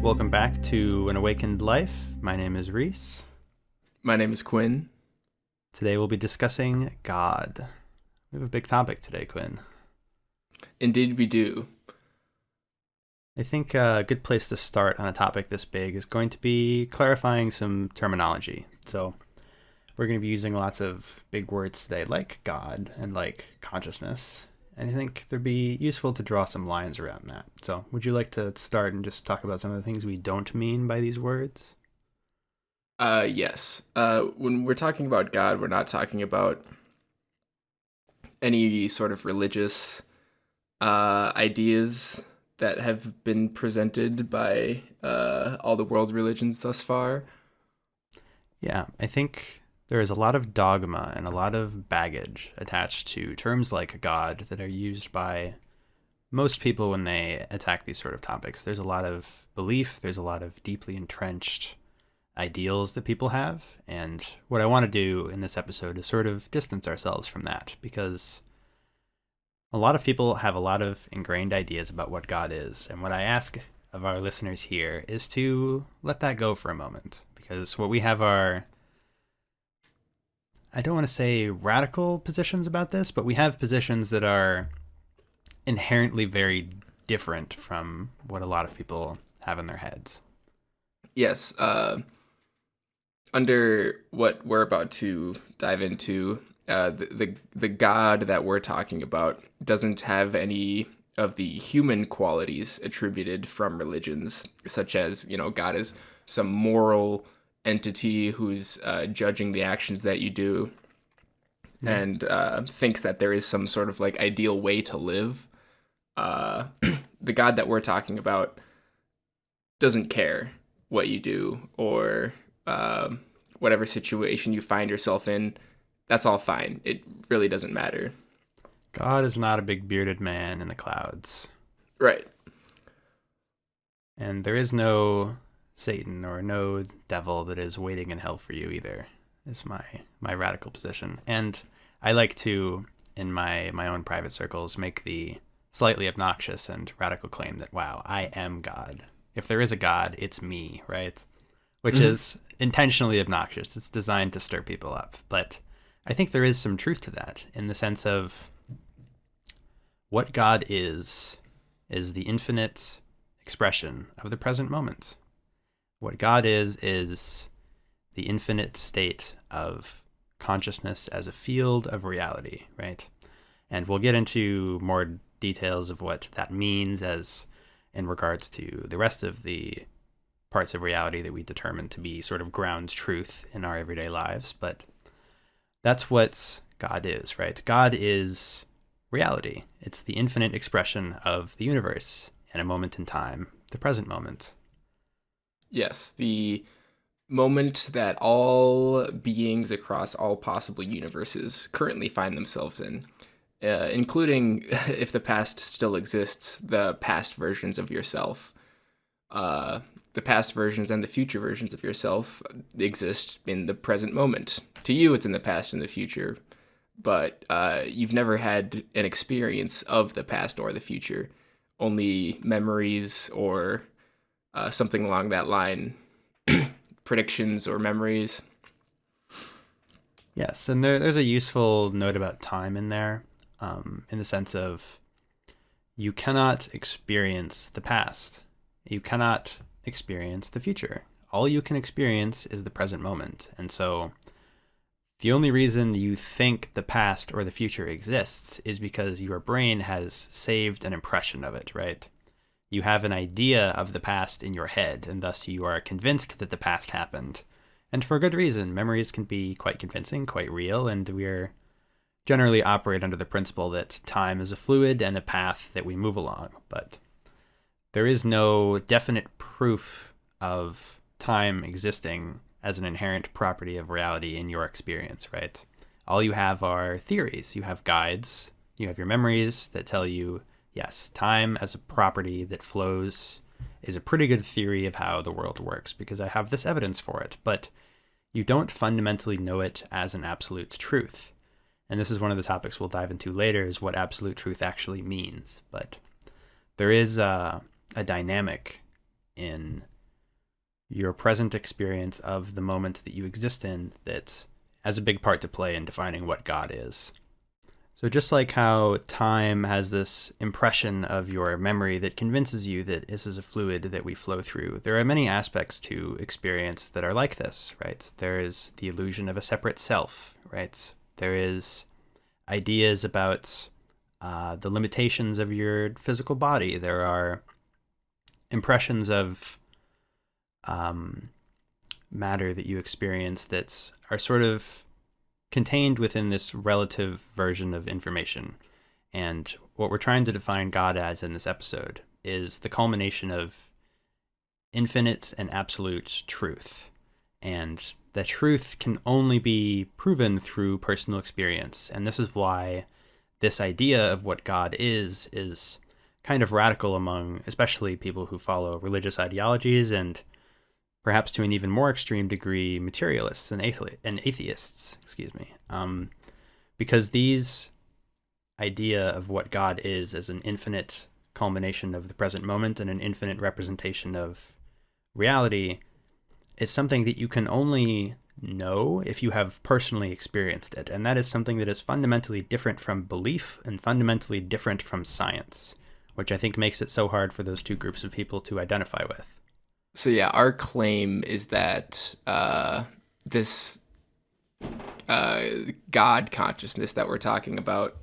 Welcome back to An Awakened Life. My name is Reese. My name is Quinn. Today we'll be discussing God. We have a big topic today, Quinn. Indeed, we do. I think a good place to start on a topic this big is going to be clarifying some terminology. So we're going to be using lots of big words today, like God and like consciousness. And I think they'd be useful to draw some lines around that. So would you like to start and just talk about some of the things we don't mean by these words? Yes. When we're talking about God, we're not talking about any sort of religious ideas that have been presented by all the world religions thus far. Yeah, I think there is a lot of dogma and a lot of baggage attached to terms like God that are used by most people when they attack these sort of topics. There's a lot of belief, there's a lot of deeply entrenched ideals that people have. And what I want to do in this episode is sort of distance ourselves from that, because a lot of people have a lot of ingrained ideas about what God is. And what I ask of our listeners here is to let that go for a moment, because what we have are, I don't want to say radical positions about this, but we have positions that are inherently very different from what a lot of people have in their heads. Yes. Under what we're about to dive into, the God that we're talking about doesn't have any of the human qualities attributed from religions, such as, God is some moral entity who's judging the actions that you do Yeah. and thinks that there is some sort of like ideal way to live. Uh, the God that we're talking about doesn't care what you do or whatever situation you find yourself in. That's all fine. It really doesn't matter. God is not a big bearded man in the clouds. Right. And there is no Satan or no devil that is waiting in hell for you either, is my radical position. And I like to, in my own private circles, make the slightly obnoxious and radical claim that, wow, I am God. If there is a God, it's me, right? Which Mhm. is intentionally obnoxious. It's designed to stir people up. But I think there is some truth to that in the sense of what God is the infinite expression of the present moment. What God is the infinite state of consciousness as a field of reality, right? And we'll get into more details of what that means as in regards to the rest of the parts of reality that we determine to be sort of ground truth in our everyday lives. But that's what God is, right? God is reality. It's the infinite expression of the universe in a moment in time, the present moment. Yes, the moment that all beings across all possible universes currently find themselves in, including, if the past still exists, the past versions of yourself. Uh, the past versions and the future versions of yourself exist in the present moment. To you, it's in the past and the future, but you've never had an experience of the past or the future, only memories or something along that line, predictions or memories. Yes, and there's a useful note about time in there, in the sense of you cannot experience the past. You cannot experience the future. All you can experience is the present moment. And so the only reason you think the past or the future exists is because your brain has saved an impression of it, right? You have an idea of the past in your head, and thus you are convinced that the past happened. And for good reason. Memories can be quite convincing, quite real, and we're generally operate under the principle that time is a fluid and a path that we move along. But there is no definite proof of time existing as an inherent property of reality in your experience, right? All you have are theories. You have guides. You have your memories that tell you, yes, time as a property that flows is a pretty good theory of how the world works because I have this evidence for it. But you don't fundamentally know it as an absolute truth. And this is one of the topics we'll dive into later, is what absolute truth actually means. But there is a dynamic in your present experience of the moment that you exist in that has a big part to play in defining what God is. So just like how time has this impression of your memory that convinces you that this is a fluid that we flow through, there are many aspects to experience that are like this, right? There is the illusion of a separate self, right? There is ideas about the limitations of your physical body. There are impressions of matter that you experience that are sort of contained within this relative version of information. And what we're trying to define God as in this episode is the culmination of infinite and absolute truth. And that truth can only be proven through personal experience. And this is why this idea of what God is kind of radical among especially people who follow religious ideologies, and perhaps to an even more extreme degree, materialists and atheists, because these idea of what God is as an infinite culmination of the present moment and an infinite representation of reality is something that you can only know if you have personally experienced it. And that is something that is fundamentally different from belief and fundamentally different from science, which I think makes it so hard for those two groups of people to identify with. So yeah, our claim is that this God consciousness that we're talking about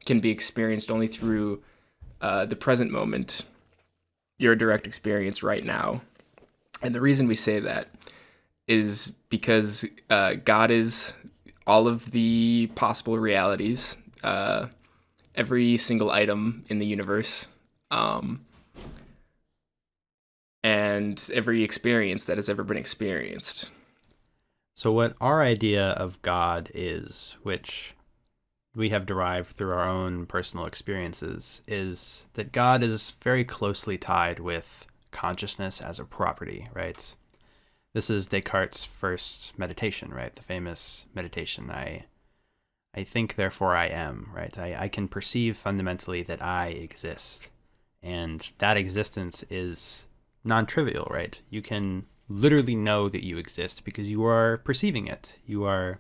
can be experienced only through the present moment, your direct experience right now. And the reason we say that is because God is all of the possible realities, every single item in the universe, and every experience that has ever been experienced. So what our idea of God is, which we have derived through our own personal experiences, is that God is very closely tied with consciousness as a property, right? This is Descartes' first meditation, right? The famous meditation, I think, therefore I am, right? I can perceive fundamentally that I exist. And that existence is non-trivial, right? You can literally know that you exist because you are perceiving it. You are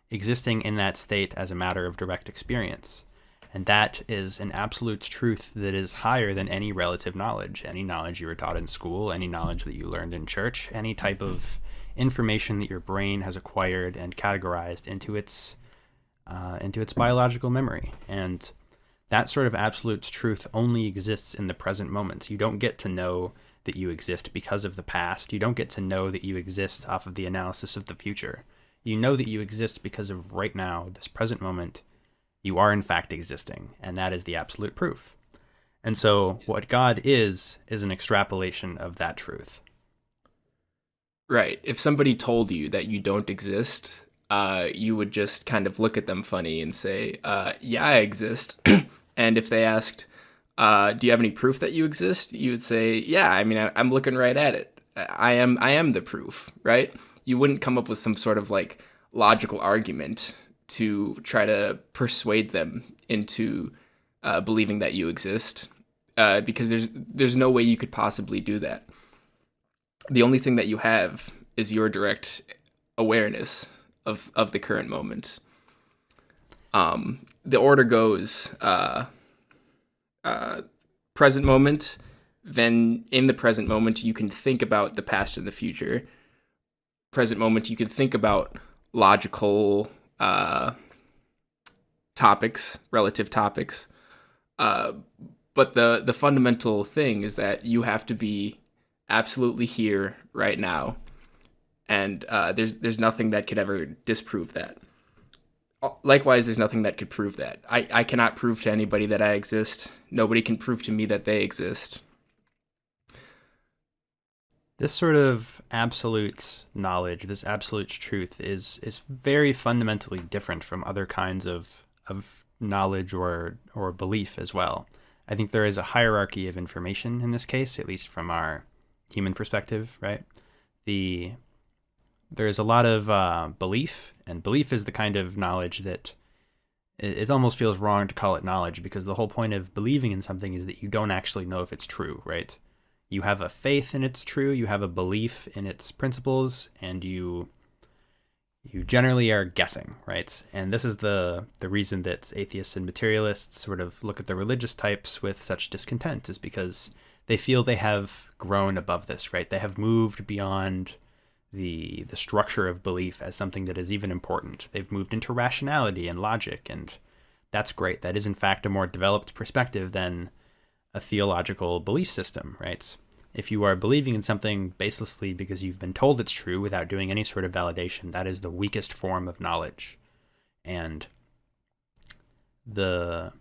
existing in that state as a matter of direct experience. And that is an absolute truth that is higher than any relative knowledge, any knowledge you were taught in school, any knowledge that you learned in church, any type of information that your brain has acquired and categorized into its biological memory. And that sort of absolute truth only exists in the present moment. You don't get to know that you exist because of the past. You don't get to know that you exist off of the analysis of the future. You know that you exist because of right now, this present moment. You are in fact existing, and that is the absolute proof. And so what God is an extrapolation of that truth. Right. If somebody told you that you don't exist, you would just kind of look at them funny and say, yeah, I exist. And if they asked, do you have any proof that you exist? You would say, yeah, I mean, I'm looking right at it. I am the proof, right? You wouldn't come up with some sort of like logical argument to try to persuade them into believing that you exist, because there's no way you could possibly do that. The only thing that you have is your direct awareness of the current moment. The order goes present moment, then in the present moment you can think about the past and the future. Present moment you can think about logical topics, relative topics. But the fundamental thing is that you have to be absolutely here right now. And there's nothing that could ever disprove that. Likewise, there's nothing that could prove that. I cannot prove to anybody that I exist. Nobody can prove to me that they exist. This sort of absolute knowledge, this absolute truth is very fundamentally different from other kinds of knowledge or belief as well. I think there is a hierarchy of information in this case, at least from our human perspective, right? There is a lot of belief, and belief is the kind of knowledge that it almost feels wrong to call it knowledge, because the whole point of believing in something is that you don't actually know if it's true, right? You have a faith in it's true, you have a belief in its principles, and you generally are guessing, right? And this is the reason that atheists and materialists sort of look at the religious types with such discontent, is because they feel they have grown above this, right? They have moved beyond the structure of belief as something that is even important. They've moved into rationality and logic, and that's great. That is in fact a more developed perspective than a theological belief system, right? If you are believing in something baselessly because you've been told it's true without doing any sort of validation, that is the weakest form of knowledge. And the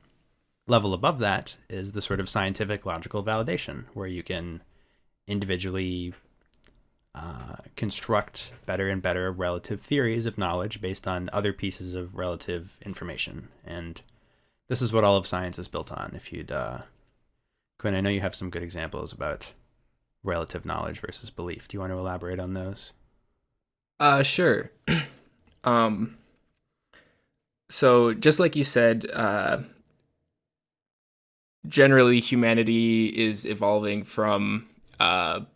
level above that is the sort of scientific logical validation, where you can individually construct better and better relative theories of knowledge based on other pieces of relative information. And this is what all of science is built on. If you'd, Quinn, I know you have some good examples about relative knowledge versus belief. Do you want to elaborate on those? Sure. So just like you said, generally humanity is evolving from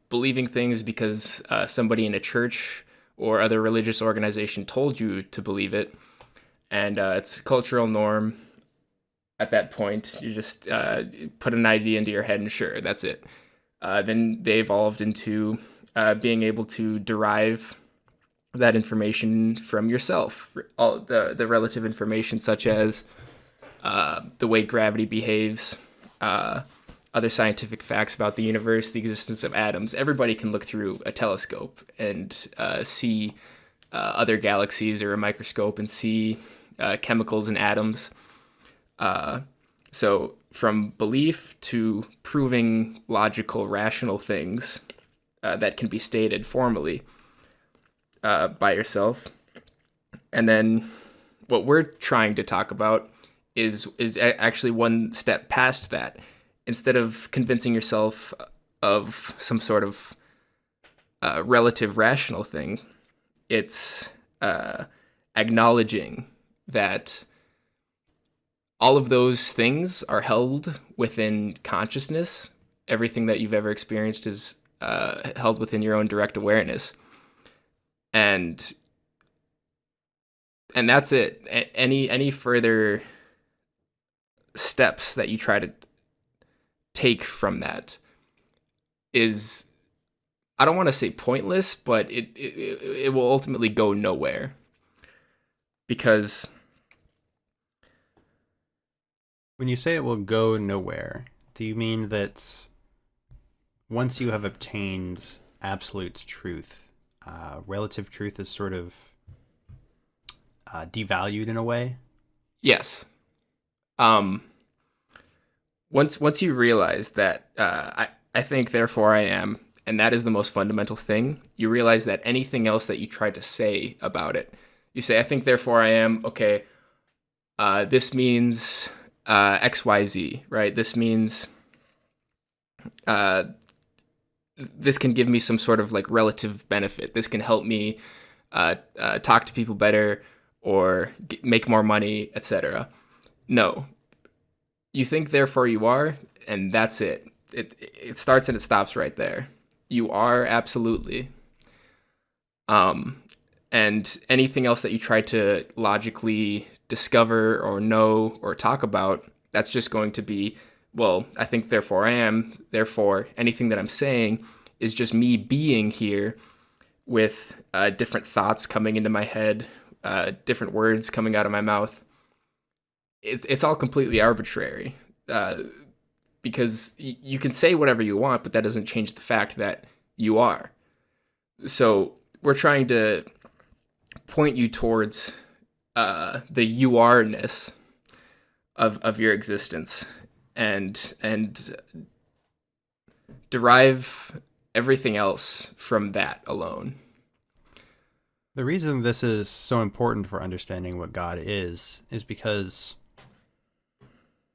believing things because somebody in a church or other religious organization told you to believe it, and it's cultural norm. At that point, you just put an idea into your head and sure, that's it. Then they evolved into being able to derive that information from yourself, all the relative information such as the way gravity behaves, other scientific facts about the universe, the existence of atoms. Everybody can look through a telescope and see other galaxies, or a microscope and see chemicals and atoms. So from belief to proving logical, rational things that can be stated formally by yourself. And then what we're trying to talk about is actually one step past that. Instead of convincing yourself of some sort of relative rational thing, it's acknowledging that all of those things are held within consciousness. Everything that you've ever experienced is held within your own direct awareness. And that's it. Any further steps that you try to take from that is, I don't want to say pointless, but it will ultimately go nowhere. Because when you say it will go nowhere, do you mean that once you have obtained absolute truth, relative truth is sort of devalued in a way? Yes. Once you realize that I think, therefore I am, and that is the most fundamental thing, you realize that anything else that you try to say about it, you say, I think, therefore I am, okay, this means XYZ, right? This means this can give me some sort of like relative benefit. This can help me talk to people better or make more money, etc. No. You think, therefore you are, and that's it. It starts and it stops right there. You are absolutely. And anything else that you try to logically discover or know or talk about, that's just going to be, well, I think, therefore I am. Therefore, anything that I'm saying is just me being here with different thoughts coming into my head, different words coming out of my mouth. It's all completely arbitrary, because you can say whatever you want, but that doesn't change the fact that you are. So we're trying to point you towards the you are-ness of your existence, and derive everything else from that alone. The reason this is so important for understanding what God is because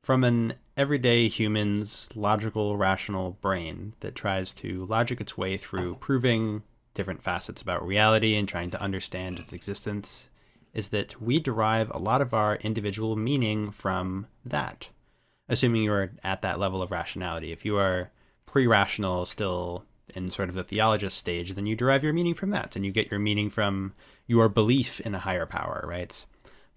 from an everyday human's logical, rational brain that tries to logic its way through proving different facets about reality and trying to understand its existence, is that we derive a lot of our individual meaning from that. Assuming you are at that level of rationality. If you are pre-rational, still in sort of the theologist stage, then you derive your meaning from that, and you get your meaning from your belief in a higher power, right?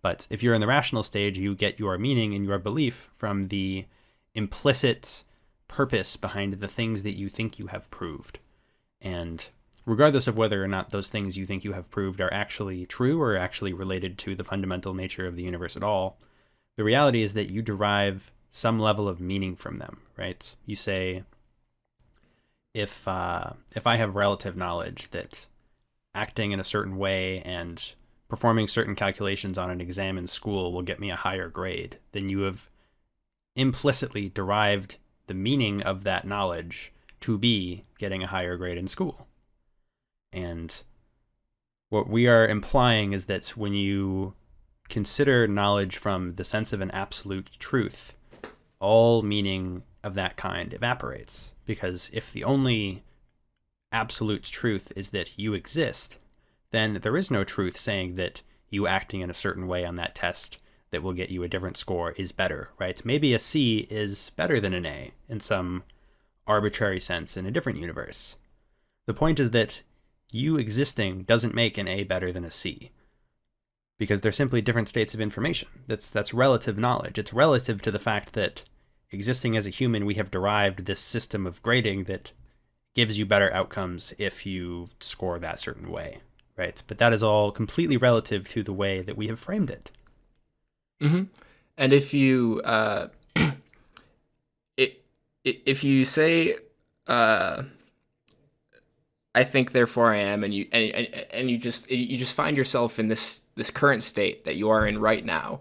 But if you're in the rational stage, you get your meaning and your belief from the implicit purpose behind the things that you think you have proved. And regardless of whether or not those things you think you have proved are actually true or actually related to the fundamental nature of the universe at all, the reality is that you derive some level of meaning from them, right? You say, if I have relative knowledge that acting in a certain way and performing certain calculations on an exam in school will get me a higher grade, then you have implicitly derived the meaning of that knowledge to be getting a higher grade in school. And what we are implying is that when you consider knowledge from the sense of an absolute truth, all meaning of that kind evaporates. Because if the only absolute truth is that you exist, then there is no truth saying that you acting in a certain way on that test that will get you a different score is better, right? Maybe a C is better than an A in some arbitrary sense in a different universe. The point is that you existing doesn't make an A better than a C, because they're simply different states of information. That's relative knowledge. It's relative to the fact that existing as a human, we have derived this system of grading that gives you better outcomes if you score that certain way, right? But that is all completely relative to the way that we have framed it. Mm-hmm. And if you if you say I think therefore I am, and you just find yourself in this current state that you are in right now,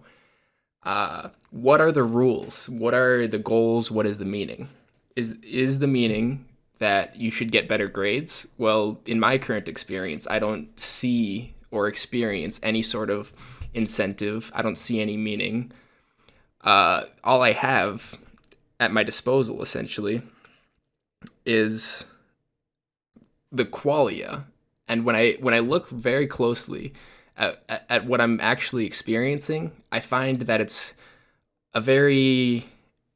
what are the rules? What are the goals? What is the meaning? Is the meaning that you should get better grades? Well, in my current experience, I don't see or experience any sort of incentive. I don't see any meaning. All I have at my disposal, essentially, is the qualia. And when I look very closely at what I'm actually experiencing, I find that it's a very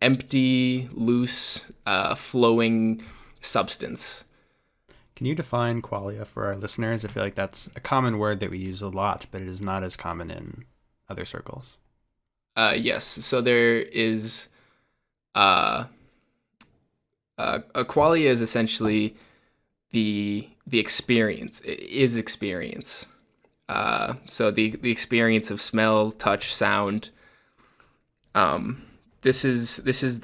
empty, loose, flowing substance. Can you define qualia for our listeners? I feel like that's a common word that we use a lot, but it is not as common in other circles. Yes. So there is a qualia is essentially the experience. It is experience. So the experience of smell, touch, sound. This is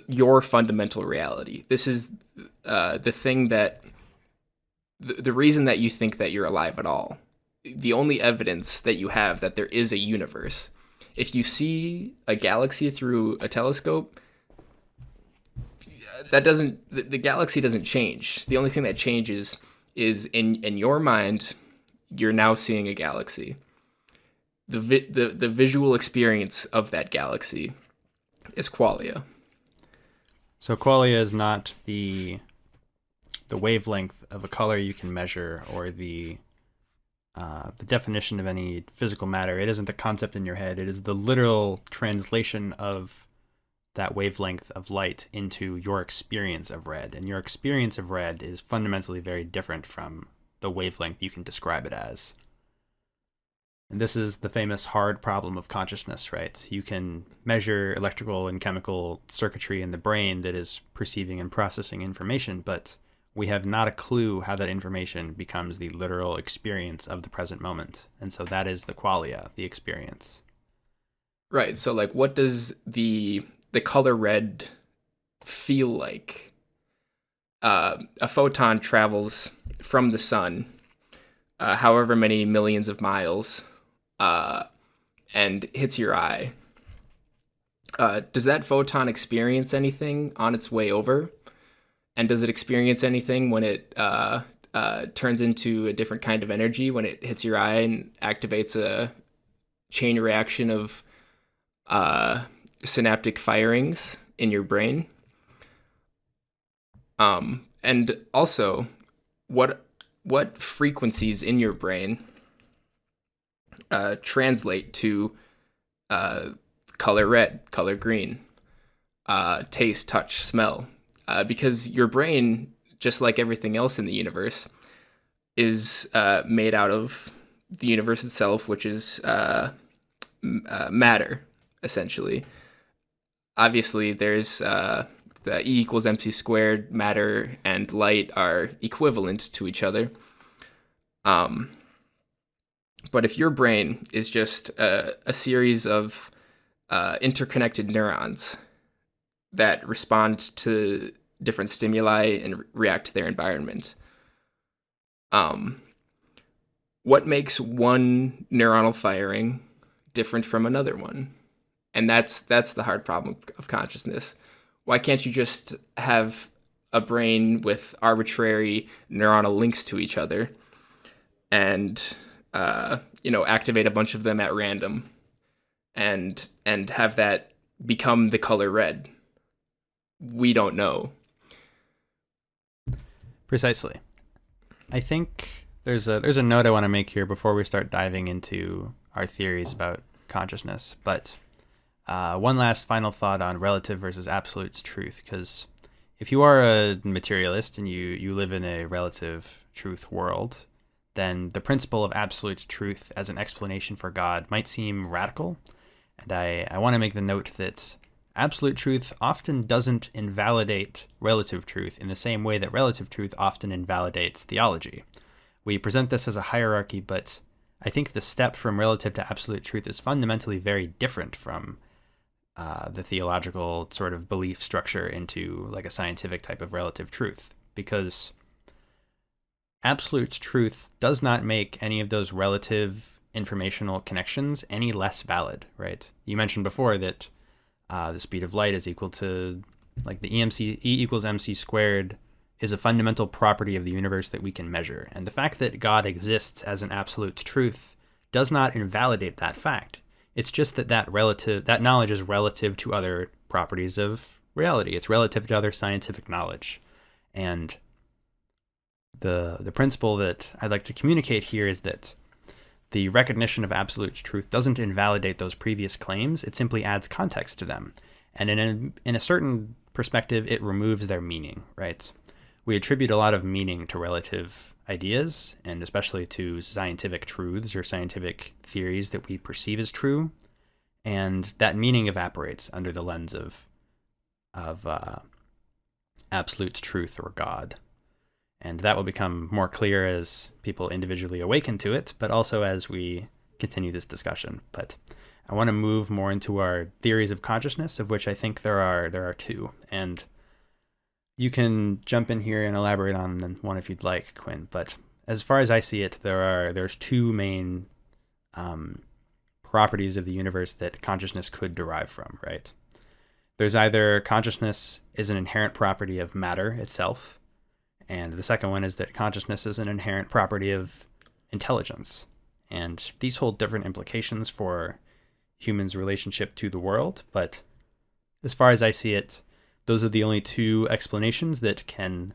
your fundamental reality. This is the thing that the reason that you think that you're alive at all. The only evidence that you have that there is a universe. If you see a galaxy through a telescope, the galaxy doesn't change. The only thing that changes is in your mind, you're now seeing a galaxy. The visual experience of that galaxy is qualia. So qualia is not the wavelength of a color you can measure, or the definition of any physical matter. It isn't a concept in your head. It is the literal translation of that wavelength of light into your experience of red. And your experience of red is fundamentally very different from the wavelength you can describe it as. And this is the famous hard problem of consciousness, right? You can measure electrical and chemical circuitry in the brain that is perceiving and processing information, but we have not a clue how that information becomes the literal experience of the present moment. And so that is the qualia, the experience. Right. So like, what does the color red feel like? A photon travels from the sun, however many millions of miles, and hits your eye. Does that photon experience anything on its way over? And does it experience anything when it turns into a different kind of energy, when it hits your eye and activates a chain reaction of synaptic firings in your brain? And also, what frequencies in your brain translate to color red, color green, taste, touch, smell? because your brain, just like everything else in the universe, is made out of the universe itself, which is matter, essentially. Obviously, there's the E equals mc squared. Matter and light are equivalent to each other. But if your brain is just a series of interconnected neurons that respond to different stimuli and react to their environment, what makes one neuronal firing different from another one? And that's the hard problem of consciousness. Why can't you just have a brain with arbitrary neuronal links to each other and activate a bunch of them at random and have that become the color red? We don't know. Precisely. I think there's a note I want to make here before we start diving into our theories about consciousness. But one last final thought on relative versus absolute truth, because if you are a materialist and you live in a relative truth world, then the principle of absolute truth as an explanation for God might seem radical. And I want to make the note that absolute truth often doesn't invalidate relative truth in the same way that relative truth often invalidates theology. We present this as a hierarchy, but I think the step from relative to absolute truth is fundamentally very different from the theological sort of belief structure into like a scientific type of relative truth, because absolute truth does not make any of those relative informational connections any less valid, right? You mentioned before that the speed of light is equal to, like, the E equals mc squared is a fundamental property of the universe that we can measure. And the fact that God exists as an absolute truth does not invalidate that fact. It's just that knowledge is relative to other properties of reality. It's relative to other scientific knowledge. And the principle that I'd like to communicate here is that the recognition of absolute truth doesn't invalidate those previous claims. It simply adds context to them. And in a certain perspective, it removes their meaning, right? We attribute a lot of meaning to relative ideas, and especially to scientific truths or scientific theories that we perceive as true. And that meaning evaporates under the lens of absolute truth or God. And that will become more clear as people individually awaken to it, but also as we continue this discussion. But I want to move more into our theories of consciousness, of which I think there are two. And you can jump in here and elaborate on one if you'd like, Quinn. But as far as I see it, there's two main properties of the universe that consciousness could derive from, right? There's either consciousness is an inherent property of matter itself, and the second one is that consciousness is an inherent property of intelligence. And these hold different implications for humans' relationship to the world, but as far as I see it, those are the only two explanations that can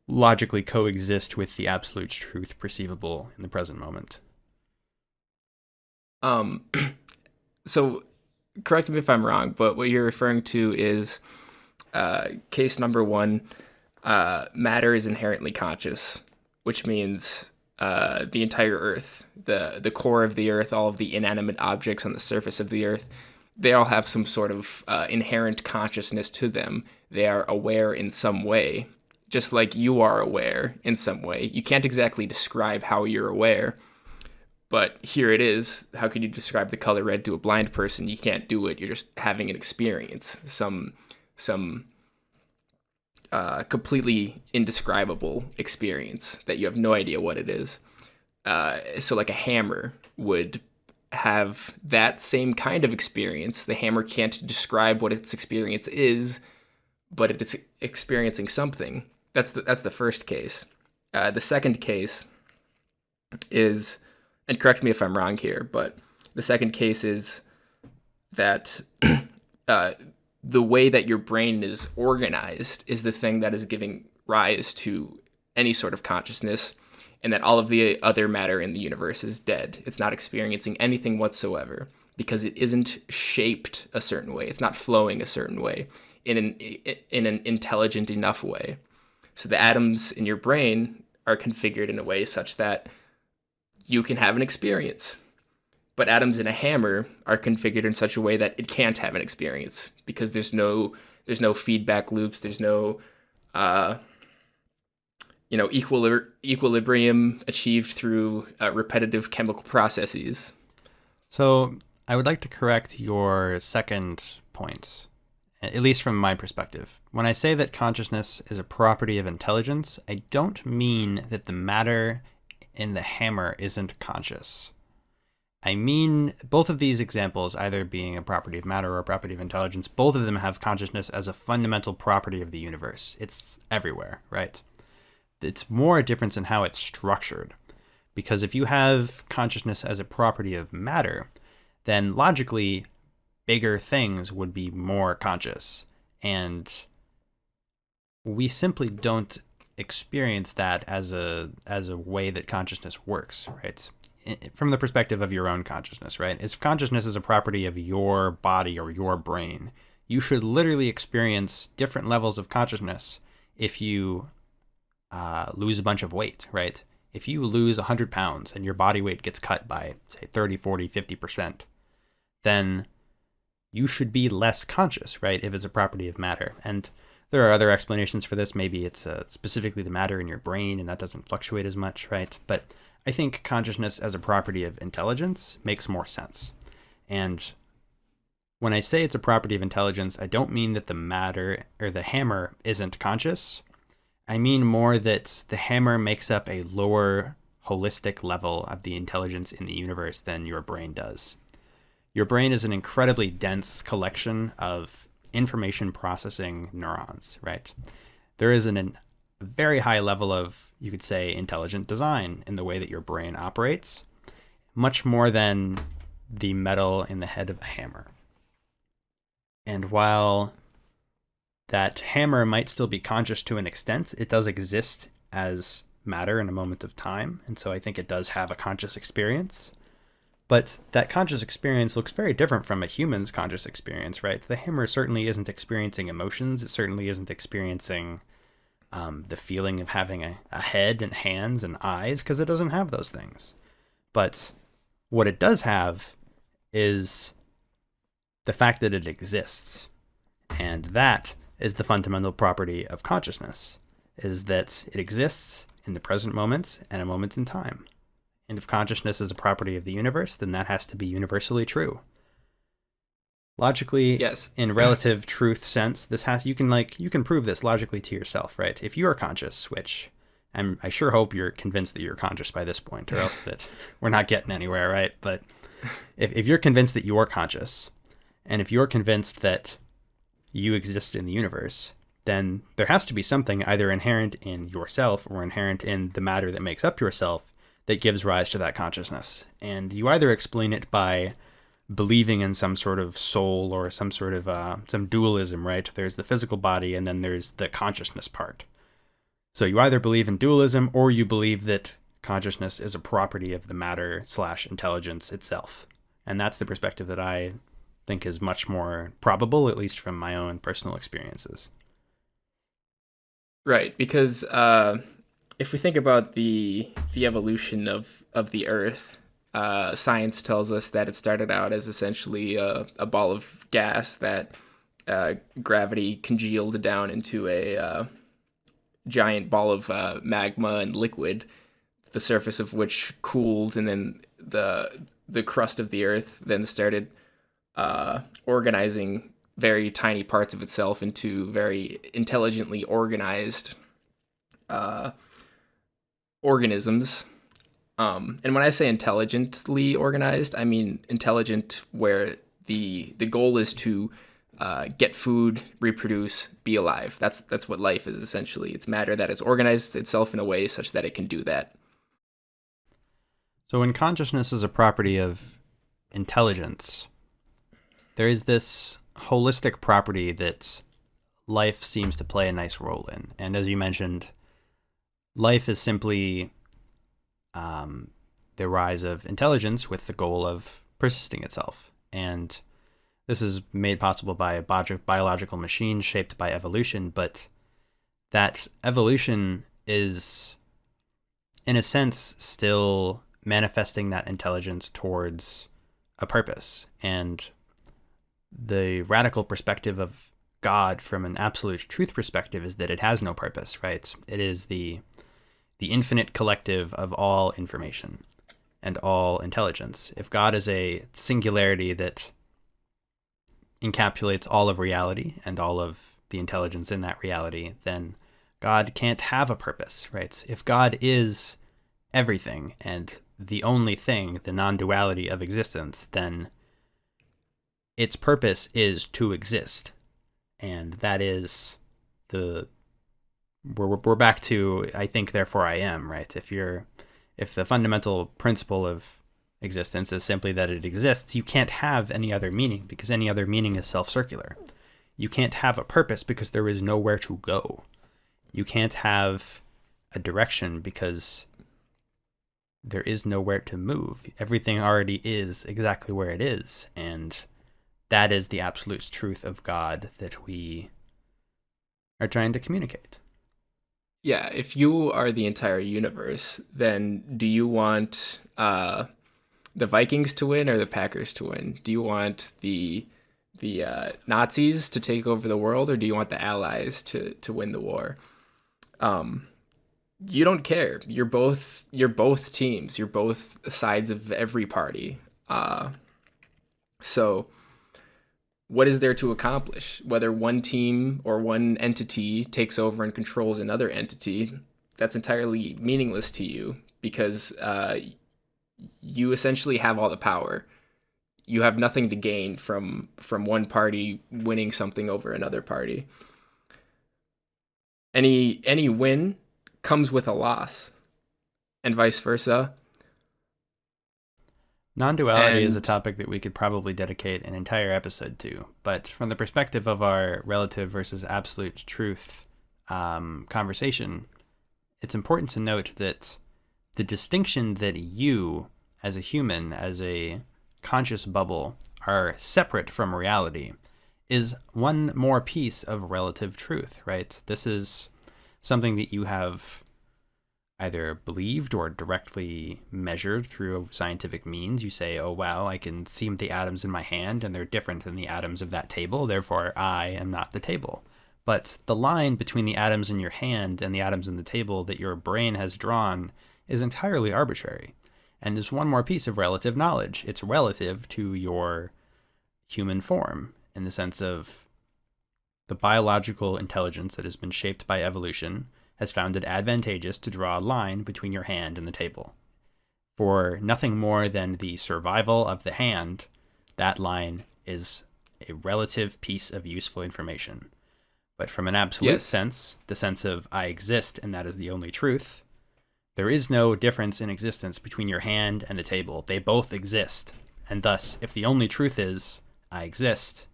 logically coexist with the absolute truth perceivable in the present moment. So correct me if I'm wrong, but what you're referring to is case number one. Matter is inherently conscious, which means the entire Earth, the core of the Earth, all of the inanimate objects on the surface of the Earth, they all have some sort of inherent consciousness to them. They are aware in some way, just like you are aware in some way. You can't exactly describe how you're aware, but here it is. How could you describe the color red to a blind person? You can't do it. You're just having an experience, some completely indescribable experience that you have no idea what it is. So like a hammer would have that same kind of experience. The hammer can't describe what its experience is, but it's experiencing something. That's the first case. The second case is, and correct me if I'm wrong here, but the second case is that the way that your brain is organized is the thing that is giving rise to any sort of consciousness, and that all of the other matter in the universe is dead. It's not experiencing anything whatsoever because it isn't shaped a certain way. It's not flowing a certain way. in an intelligent enough way. So the atoms in your brain are configured in a way such that you can have an experience. But atoms in a hammer are configured in such a way that it can't have an experience because there's no feedback loops, there's no uh, equilibrium achieved through repetitive chemical processes. So I would like to correct your second point, at least from my perspective. When I say that consciousness is a property of intelligence, I don't mean that the matter in the hammer isn't conscious. I mean, both of these examples, either being a property of matter or a property of intelligence, both of them have consciousness as a fundamental property of the universe. It's everywhere, right? It's more a difference in how it's structured. Because if you have consciousness as a property of matter, then logically, bigger things would be more conscious. And we simply don't experience that as a way that consciousness works, right? From the perspective of your own consciousness, right? If consciousness is a property of your body or your brain, you should literally experience different levels of consciousness if you lose a bunch of weight, right? If you lose 100 pounds and your body weight gets cut by, say, 30, 40, 50%, then you should be less conscious, right? If it's a property of matter. And there are other explanations for this. Maybe it's specifically the matter in your brain and that doesn't fluctuate as much, right? But I think consciousness as a property of intelligence makes more sense. And when I say it's a property of intelligence, I don't mean that the matter or the hammer isn't conscious. I mean more that the hammer makes up a lower holistic level of the intelligence in the universe than your brain does. Your brain is an incredibly dense collection of information processing neurons, right? There is a very high level of, you could say, intelligent design in the way that your brain operates, much more than the metal in the head of a hammer. And while that hammer might still be conscious to an extent, it does exist as matter in a moment of time, and so I think it does have a conscious experience. But that conscious experience looks very different from a human's conscious experience, right? The hammer certainly isn't experiencing emotions. It certainly isn't experiencing the feeling of having a head and hands and eyes, because it doesn't have those things. But what it does have is the fact that it exists. And that is the fundamental property of consciousness, is that it exists in the present moment and a moment in time. And if consciousness is a property of the universe, then that has to be universally true. Logically, Yes. in relative truth sense, you can prove this logically to yourself, right? If you are conscious, which I sure hope you're convinced that you're conscious by this point, or else that we're not getting anywhere, right? But if you're convinced that you're conscious, and if you're convinced that you exist in the universe, then there has to be something either inherent in yourself or inherent in the matter that makes up yourself that gives rise to that consciousness. And you either explain it by believing in some sort of soul or some sort of some dualism, right? There's the physical body and then there's the consciousness part. So you either believe in dualism or you believe that consciousness is a property of the matter/intelligence itself. And that's the perspective that I think is much more probable, at least from my own personal experiences. Right, because if we think about the evolution of the Earth, science tells us that it started out as essentially a ball of gas that gravity congealed down into a giant ball of magma and liquid, the surface of which cooled, and then the crust of the Earth then started organizing very tiny parts of itself into very intelligently organized organisms. And when I say intelligently organized, I mean intelligent where the goal is to get food, reproduce, be alive. That's what life is essentially. It's matter that has organized itself in a way such that it can do that. So when consciousness is a property of intelligence, there is this holistic property that life seems to play a nice role in. And as you mentioned, life is simply the rise of intelligence with the goal of persisting itself. And This is made possible by a biological machine shaped by evolution, but that evolution is, in a sense, still manifesting that intelligence towards a purpose. And the radical perspective of God from an absolute truth perspective is that it has no purpose, right? It is the infinite collective of all information and all intelligence. If God is a singularity that encapsulates all of reality and all of the intelligence in that reality, then God can't have a purpose, right? If God is everything and the only thing, the non-duality of existence, then its purpose is to exist. And that is we're back to I think therefore I am, right? If the fundamental principle of existence is simply that it exists, you can't have any other meaning, because any other meaning is self-circular. You can't have a purpose because there is nowhere to go. You can't have a direction because there is nowhere to move. Everything already is exactly where it is, and that is the absolute truth of God that we are trying to communicate. Yeah, if you are the entire universe, then do you want the Vikings to win or the Packers to win? Do you want the Nazis to take over the world, or do you want the Allies to win the war? You don't care. You're both teams. You're both sides of every party. So what is there to accomplish? Whether one team or one entity takes over and controls another entity, that's entirely meaningless to you, because you essentially have all the power. You have nothing to gain from one party winning something over another party. Any win comes with a loss, and vice versa. Non-duality is a And topic that we could probably dedicate an entire episode to, but from the perspective of our relative versus absolute truth conversation, it's important to note that the distinction that you, as a human, as a conscious bubble, are separate from reality is one more piece of relative truth, right? This is something that you have either believed or directly measured through scientific means. You say, oh, wow, I can see the atoms in my hand and they're different than the atoms of that table, therefore I am not the table. But the line between the atoms in your hand and the atoms in the table that your brain has drawn is entirely arbitrary, and is one more piece of relative knowledge. It's relative to your human form, in the sense of the biological intelligence that has been shaped by evolution has found it advantageous to draw a line between your hand and the table. For nothing more than the survival of the hand, that line is a relative piece of useful information. But from an absolute yes, sense, the sense of I exist and that is the only truth, there is no difference in existence between your hand and the table. They both exist. And thus, if the only truth is I exist,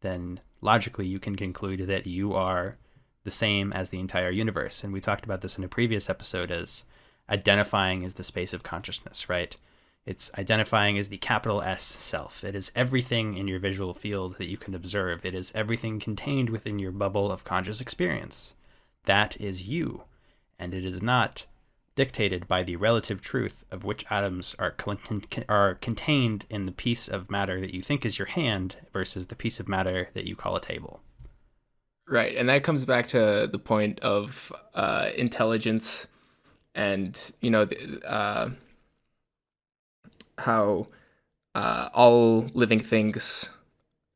then logically you can conclude that you are the same as the entire universe. And we talked about this in a previous episode as identifying as the space of consciousness, right? It's identifying as the capital S self. It is everything in your visual field that you can observe. It is everything contained within your bubble of conscious experience. That is you. And it is not dictated by the relative truth of which atoms are contained in the piece of matter that you think is your hand versus the piece of matter that you call a table. right. And that comes back to the point of intelligence, and how all living things,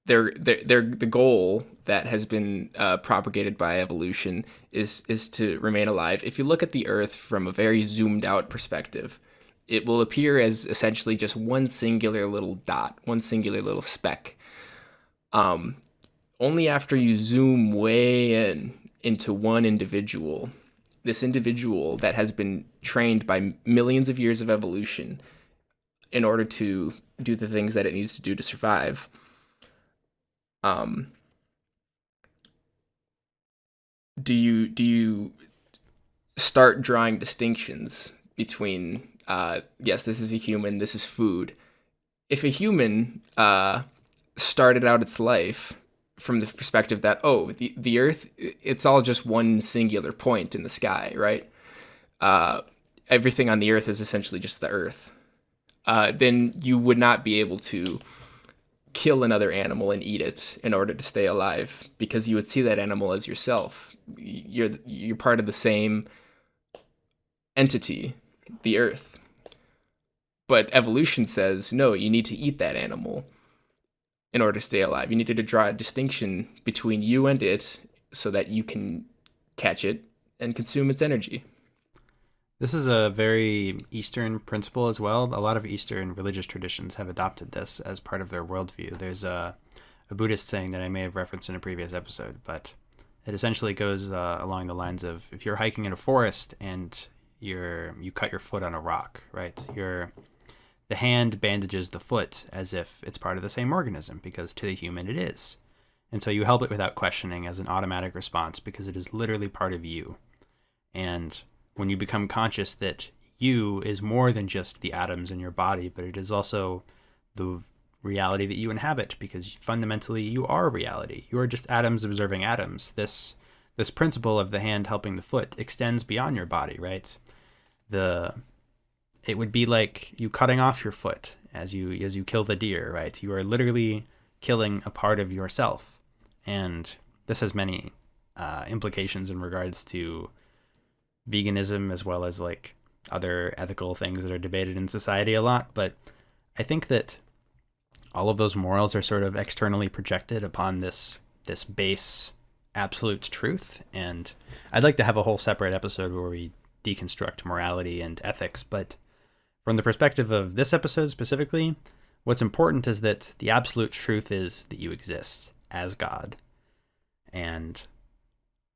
they're the goal that has been propagated by evolution is to remain alive. If you look at the Earth from a very zoomed out perspective, it will appear as essentially just one singular little dot, one singular little speck. Only after you zoom way into one individual, this individual that has been trained by millions of years of evolution in order to do the things that it needs to do to survive, um, do you start drawing distinctions between yes, this is a human, this is food. If a human started out its life from the perspective that, oh, the Earth, it's all just one singular point in the sky, right? Uh, Everything on the Earth is essentially just the Earth. Then you would not be able to kill another animal and eat it in order to stay alive, because you would see that animal as yourself. You're part of the same entity, the Earth. But evolution says, no, you need to eat that animal in order to stay alive. You needed to draw a distinction between you and it so that you can catch it and consume its energy. This is a very Eastern principle as well. A lot of Eastern religious traditions have adopted this as part of their worldview. There's a Buddhist saying that I may have referenced in a previous episode, but it essentially goes along the lines of, if you're hiking in a forest and you cut your foot on a rock, right? The hand bandages the foot as if it's part of the same organism, because to the human it is. And so you help it without questioning as an automatic response, because it is literally part of you. And when you become conscious that you is more than just the atoms in your body, but it is also the reality that you inhabit, because fundamentally you are reality. You are just atoms observing atoms. This principle of the hand helping the foot extends beyond your body, right? It would be like you cutting off your foot as you kill the deer, right? You are literally killing a part of yourself. And this has many implications in regards to veganism, as well as like other ethical things that are debated in society a lot. But I think that all of those morals are sort of externally projected upon this base absolute truth. And I'd like to have a whole separate episode where we deconstruct morality and ethics. But from the perspective of this episode specifically, what's important is that the absolute truth is that you exist as God. And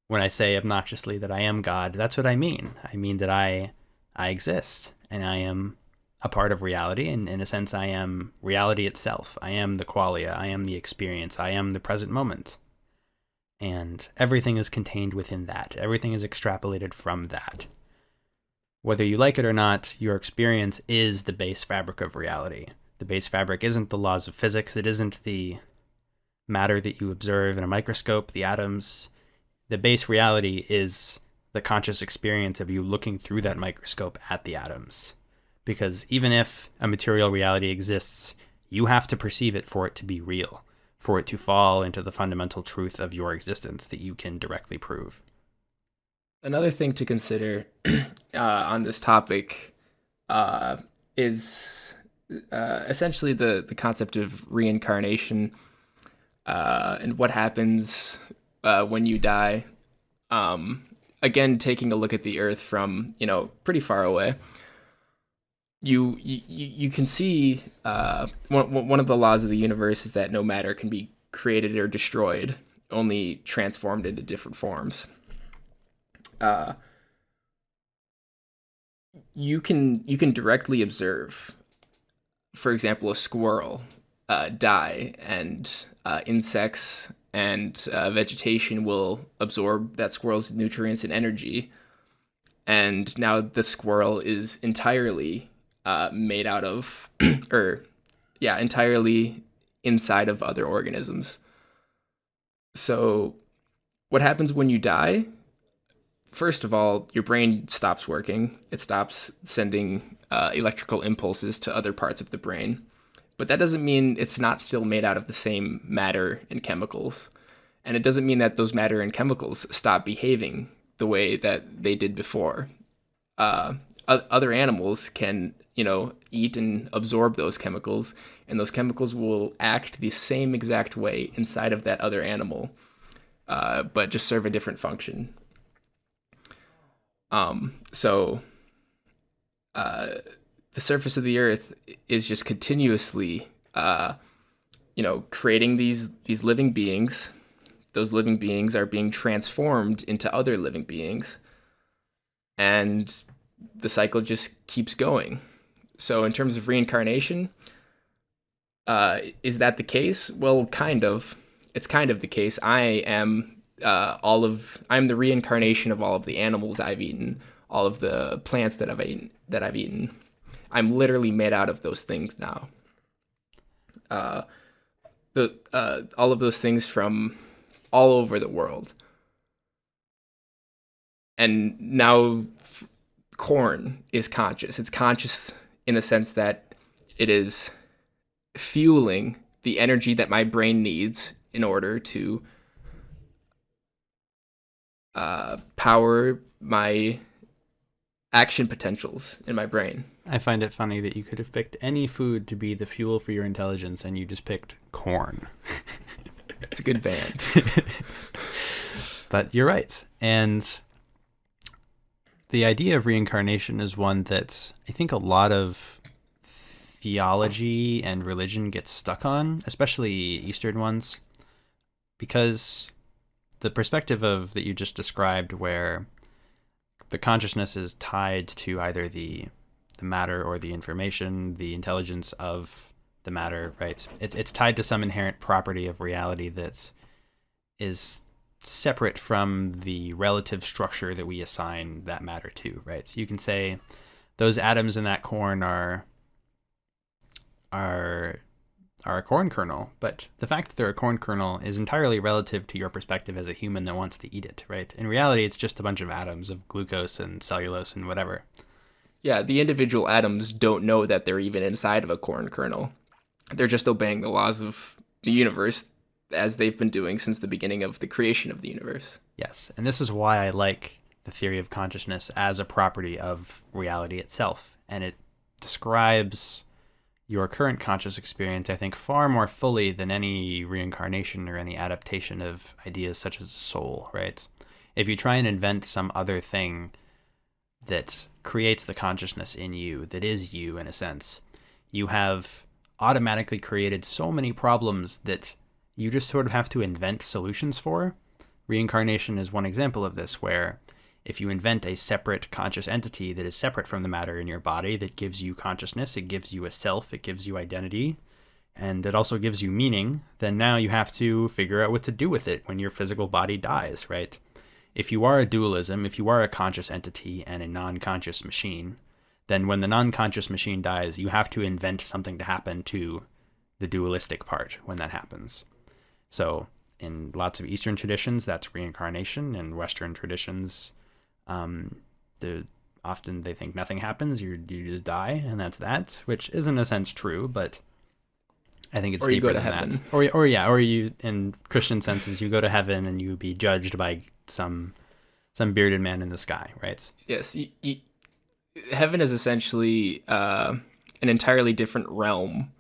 when I say obnoxiously that I am God, that's what I mean. I mean that I exist, and I am a part of reality, and in a sense I am reality itself. I am the qualia, I am the experience, I am the present moment. And everything is contained within that. Everything is extrapolated from that. Whether you like it or not, your experience is the base fabric of reality. The base fabric isn't the laws of physics, it isn't the matter that you observe in a microscope, the atoms. The base reality is the conscious experience of you looking through that microscope at the atoms. Because even if a material reality exists, you have to perceive it for it to be real, for it to fall into the fundamental truth of your existence that you can directly prove. Another thing to consider on this topic is essentially the concept of reincarnation and what happens when you die. Again, taking a look at the Earth from pretty far away, you can see one of the laws of the universe is that no matter can be created or destroyed, only transformed into different forms. You can directly observe, for example, a squirrel die, and insects and vegetation will absorb that squirrel's nutrients and energy, and now the squirrel is entirely made out of, entirely inside of other organisms. So, what happens when you die? First of all, your brain stops working. It stops sending electrical impulses to other parts of the brain. But that doesn't mean it's not still made out of the same matter and chemicals. And it doesn't mean that those matter and chemicals stop behaving the way that they did before. Other animals can, eat and absorb those chemicals, and those chemicals will act the same exact way inside of that other animal, but just serve a different function. So the surface of the Earth is just continuously, creating these living beings. Those living beings are being transformed into other living beings, and the cycle just keeps going. So in terms of reincarnation, is that the case? Well, kind of. It's kind of the case. I'm the reincarnation of all of the animals I've eaten, all of the plants that I've eaten. I'm literally made out of those things now. the all of those things from all over the world. And now corn is conscious. It's conscious in the sense that it is fueling the energy that my brain needs in order to power my action potentials in my brain. I find it funny that you could have picked any food to be the fuel for your intelligence, and you just picked corn. It's a good band. But you're right. And the idea of reincarnation is one that I think a lot of theology and religion gets stuck on, especially Eastern ones, because the perspective of that you just described, where the consciousness is tied to either the matter or the information, the intelligence of the matter, right? It's tied to some inherent property of reality that is separate from the relative structure that we assign that matter to, right? So you can say those atoms in that corn are a corn kernel, but the fact that they're a corn kernel is entirely relative to your perspective as a human that wants to eat it, right? In reality, it's just a bunch of atoms of glucose and cellulose and whatever. Yeah, the individual atoms don't know that they're even inside of a corn kernel. They're just obeying the laws of the universe as they've been doing since the beginning of the creation of the universe. Yes, and this is why I like the theory of consciousness as a property of reality itself, and it describes your current conscious experience, I think, far more fully than any reincarnation or any adaptation of ideas such as soul, right? If you try and invent some other thing that creates the consciousness in you, that is you in a sense, you have automatically created so many problems that you just sort of have to invent solutions for. Reincarnation is one example of this, where if you invent a separate conscious entity that is separate from the matter in your body, that gives you consciousness, it gives you a self, it gives you identity, and it also gives you meaning, then now you have to figure out what to do with it when your physical body dies, right? If you are a dualism, if you are a conscious entity and a non-conscious machine, then when the non-conscious machine dies, you have to invent something to happen to the dualistic part when that happens. So in lots of Eastern traditions, that's reincarnation. In Western traditions, often they think nothing happens, you just die, and that's that, which is in a sense true, but I think it's Or you deeper go to than heaven. that. Or you, in Christian senses, you go to heaven and you be judged by some bearded man in the sky, right? Yes, heaven is essentially an entirely different realm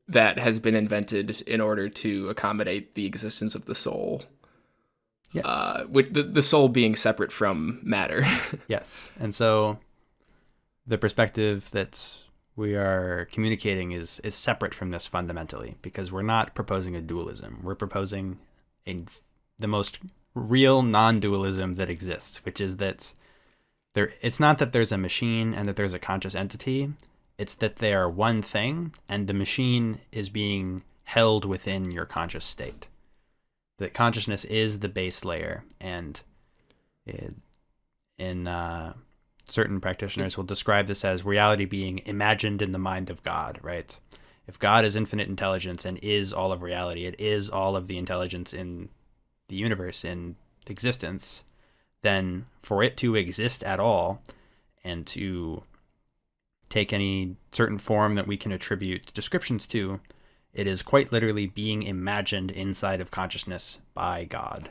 that has been invented in order to accommodate the existence of the soul. Yeah. With the soul being separate from matter. Yes. And so the perspective that we are communicating is separate from this fundamentally, because we're not proposing a dualism. We're proposing the most real non-dualism that exists, which is that it's not that there's a machine and that there's a conscious entity. It's that they are one thing, and the machine is being held within your conscious state. That consciousness is the base layer, and certain practitioners will describe this as reality being imagined in the mind of God, right? If God is infinite intelligence and is all of reality, it is all of the intelligence in the universe, in existence, then for it to exist at all and to take any certain form that we can attribute descriptions to, it is quite literally being imagined inside of consciousness by God.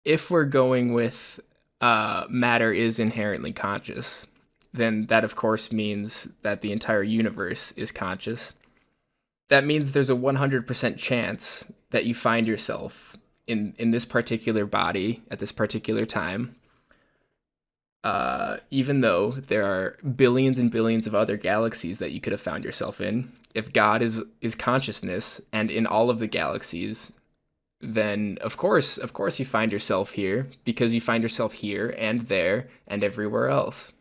If we're going with matter is inherently conscious, then that of course means that the entire universe is conscious. That means there's a 100% chance that you find yourself in this particular body at this particular time. Even though there are billions and billions of other galaxies that you could have found yourself in, if God is consciousness and in all of the galaxies, then of course you find yourself here, because you find yourself here and there and everywhere else.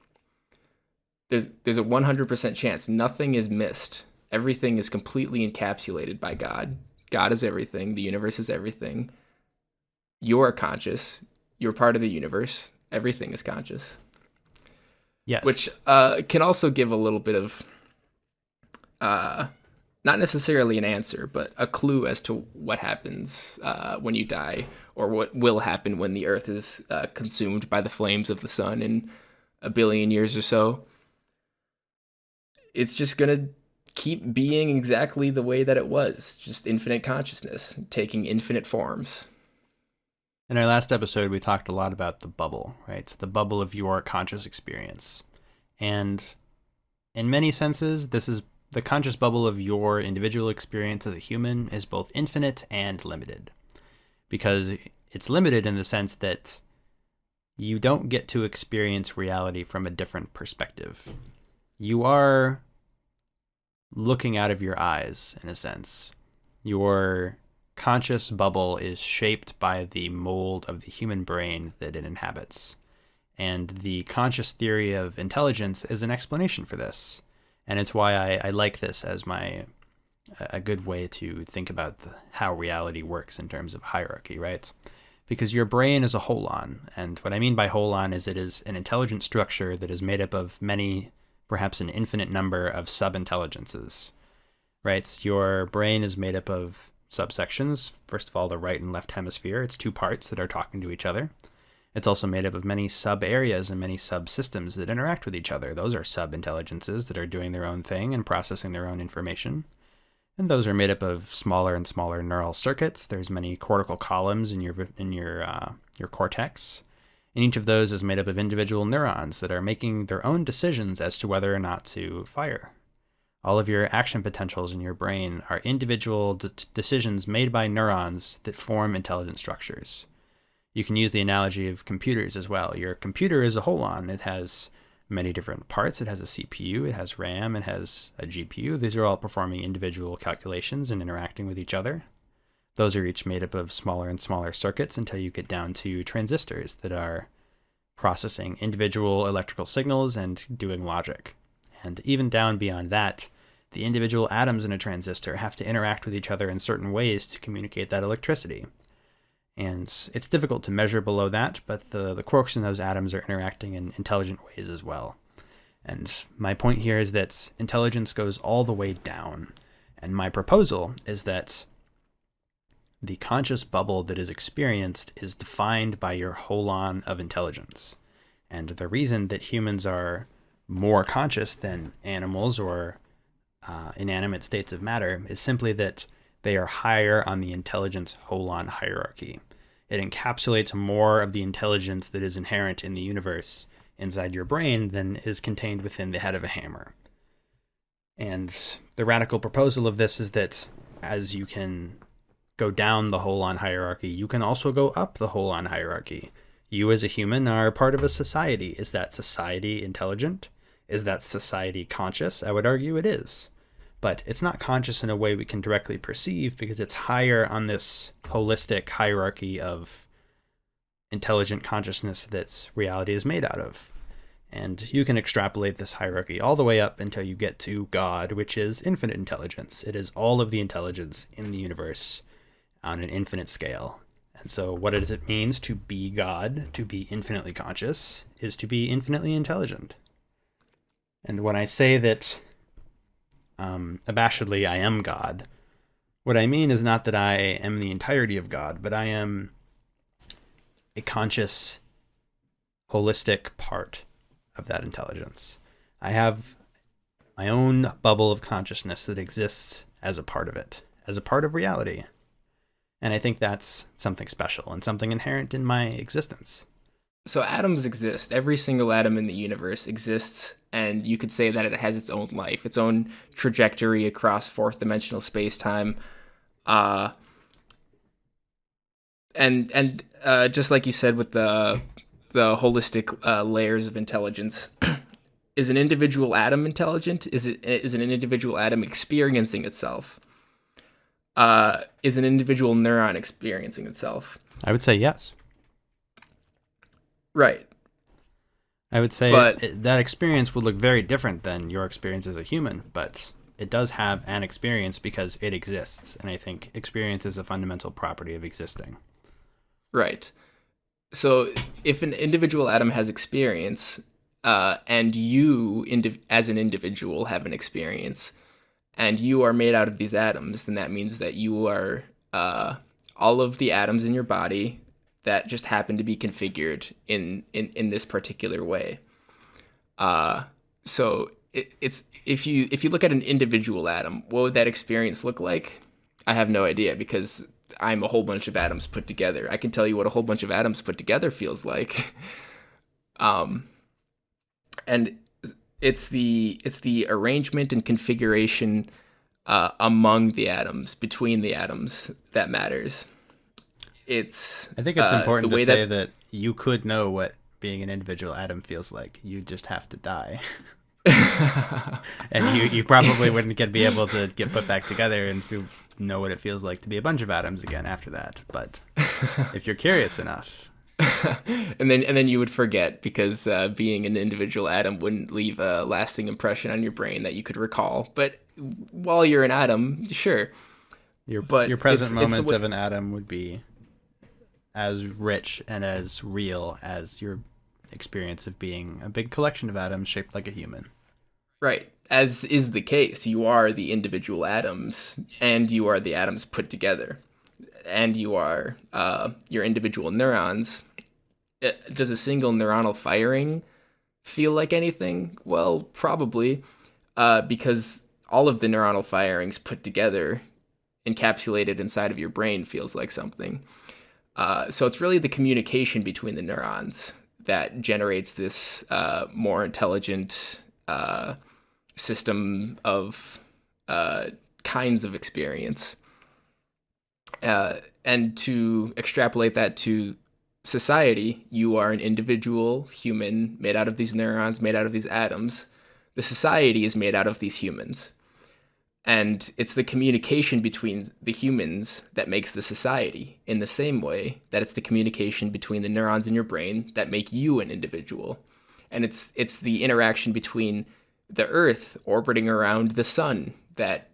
There's a 100% chance. Nothing is missed. Everything is completely encapsulated by God. God is everything. The universe is everything. You are conscious. You're part of the universe. Everything is conscious. Yes. Which can also give a little bit of not necessarily an answer, but a clue as to what happens when you die, or what will happen when the Earth is consumed by the flames of the sun in a billion years or so. It's just gonna keep being exactly the way that it was, just infinite consciousness, taking infinite forms. In our last episode, we talked a lot about the bubble, right? It's the bubble of your conscious experience. And in many senses, this is the conscious bubble of your individual experience as a human is both infinite and limited. Because it's limited in the sense that you don't get to experience reality from a different perspective. You are looking out of your eyes, in a sense. Your conscious bubble is shaped by the mold of the human brain that it inhabits. And the conscious theory of intelligence is an explanation for this. And it's why I like this as a good way to think about how reality works in terms of hierarchy, right? Because your brain is a holon. And what I mean by holon is it is an intelligent structure that is made up of many, perhaps an infinite number of sub-intelligences, right? Your brain is made up of subsections. First of all, the right and left hemisphere. It's two parts that are talking to each other. It's also made up of many sub-areas and many subsystems that interact with each other. Those are sub-intelligences that are doing their own thing and processing their own information. And those are made up of smaller and smaller neural circuits. There's many cortical columns in your cortex. And each of those is made up of individual neurons that are making their own decisions as to whether or not to fire. All of your action potentials in your brain are individual decisions made by neurons that form intelligent structures. You can use the analogy of computers as well. Your computer is a holon. It has many different parts. It has a CPU, it has RAM, it has a GPU. These are all performing individual calculations and interacting with each other. Those are each made up of smaller and smaller circuits until you get down to transistors that are processing individual electrical signals and doing logic. And even down beyond that, the individual atoms in a transistor have to interact with each other in certain ways to communicate that electricity. And it's difficult to measure below that, but the quarks in those atoms are interacting in intelligent ways as well. And my point here is that intelligence goes all the way down. And my proposal is that the conscious bubble that is experienced is defined by your holon of intelligence. And the reason that humans are more conscious than animals or inanimate states of matter is simply that they are higher on the intelligence holon hierarchy. It encapsulates more of the intelligence that is inherent in the universe inside your brain than is contained within the head of a hammer. And the radical proposal of this is that as you can go down the holon hierarchy, you can also go up the holon hierarchy. You as a human are part of a society. Is that society intelligent? Is that society conscious? I would argue it is. But it's not conscious in a way we can directly perceive because it's higher on this holistic hierarchy of intelligent consciousness that reality is made out of. And you can extrapolate this hierarchy all the way up until you get to God, which is infinite intelligence. It is all of the intelligence in the universe on an infinite scale. And so what does it mean to be God, to be infinitely conscious, is to be infinitely intelligent. And when I say that abashedly I am God, what I mean is not that I am the entirety of God, but I am a conscious, holistic part of that intelligence. I have my own bubble of consciousness that exists as a part of it, as a part of reality. And I think that's something special and something inherent in my existence. So atoms exist. Every single atom in the universe exists, and you could say that it has its own life, its own trajectory across fourth-dimensional space-time. And just like you said with the holistic layers of intelligence, is an individual atom intelligent? Is an individual atom experiencing itself? Is an individual neuron experiencing itself? I would say yes. Right. I would say But that experience would look very different than your experience as a human, but it does have an experience because it exists. And I think experience is a fundamental property of existing. right. So if an individual atom has experience, and you as an individual have an experience, and you are made out of these atoms, then that means that you are all of the atoms in your body that just happen to be configured in this particular way. So it's if you look at an individual atom, what would that experience look like? I have no idea, because I'm a whole bunch of atoms put together. I can tell you what a whole bunch of atoms put together feels like. And it's the arrangement and configuration among the atoms, between the atoms, that matters. It's I think it's important the to way say that you could know what being an individual atom feels like. You just have to die. And you probably wouldn't be able to get put back together and know what it feels like to be a bunch of atoms again after that. But if you're curious enough, and then you would forget, because being an individual atom wouldn't leave a lasting impression on your brain that you could recall. But while you're an atom, sure. But your present it's moment of an atom would be as rich and as real as your experience of being a big collection of atoms shaped like a human. Right. As is the case, you are the individual atoms, and you are the atoms put together, and you are your individual neurons. Does a single neuronal firing feel like anything? Well, probably, because all of the neuronal firings put together, encapsulated inside of your brain, feels like something. So it's really the communication between the neurons that generates this more intelligent system of kinds of experience. And to extrapolate that to society, you are an individual human made out of these neurons, made out of these atoms. The society is made out of these humans. And it's the communication between the humans that makes the society, in the same way that it's the communication between the neurons in your brain that make you an individual. And it's the interaction between the Earth orbiting around the sun that